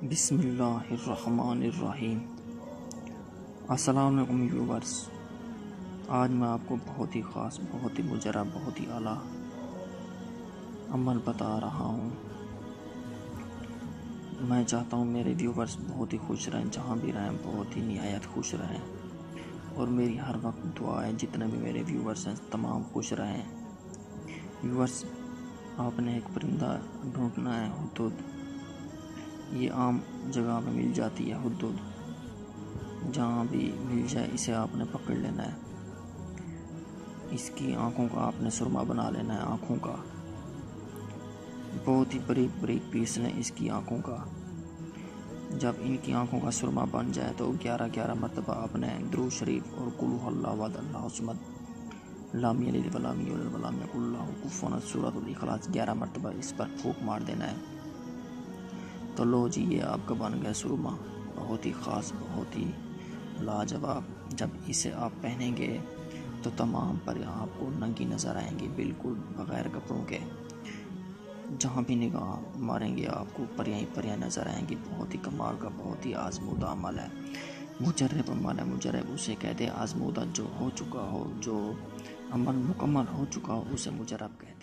بسم اللہ الرحمن الرحیم۔ السلام علیکم ویورز، آج میں آپ کو بہت ہی خاص، بہت ہی مجرب، بہت ہی اعلیٰ عمل بتا رہا ہوں۔ میں چاہتا ہوں میرے ویورز بہت ہی خوش رہیں، جہاں بھی رہیں بہت ہی نہایت خوش رہیں، اور میری ہر وقت دعا ہے جتنے بھی میرے ویورز ہیں تمام خوش رہیں۔ ویورز، آپ نے ایک پرندہ ڈھونڈنا ہے، ہدہد۔ یہ عام جگہ میں مل جاتی ہے ہدہد، جہاں بھی مل جائے اسے آپ نے پکڑ لینا ہے۔ اس کی آنکھوں کا آپ نے سرما بنا لینا ہے، آنکھوں کا بہت ہی باریک باریک پیس لیں اس کی آنکھوں کا۔ جب ان کی آنکھوں کا سرما بن جائے تو 11 مرتبہ آپ نے درود شریف اور قل ھو اللہ احد اللہ الصمد لم یلد ولم یولد ولم یکن لہ کفوا احد سورۃ الاخلاص 11 مرتبہ اس پر پھونک مار دینا ہے۔ تو لو جی، یہ آپ کا بن گیا سرما، بہت ہی خاص، بہت ہی لاجواب۔ جب اسے آپ پہنیں گے تو تمام پریاں آپ کو ننگی نظر آئیں گی، بالکل بغیر کپڑوں کے۔ جہاں بھی نگاہ ماریں گے آپ کو پریاں ہی پریاں نظر آئیں گی۔ بہت ہی کمال کا، بہت ہی آزمودہ عمل ہے، مجرب عمل ہے۔ مجرب اسے کہتے ہیں، آزمودہ جو ہو چکا ہو، جو عمل مکمل ہو چکا ہو اسے مجرب کہتے ہیں۔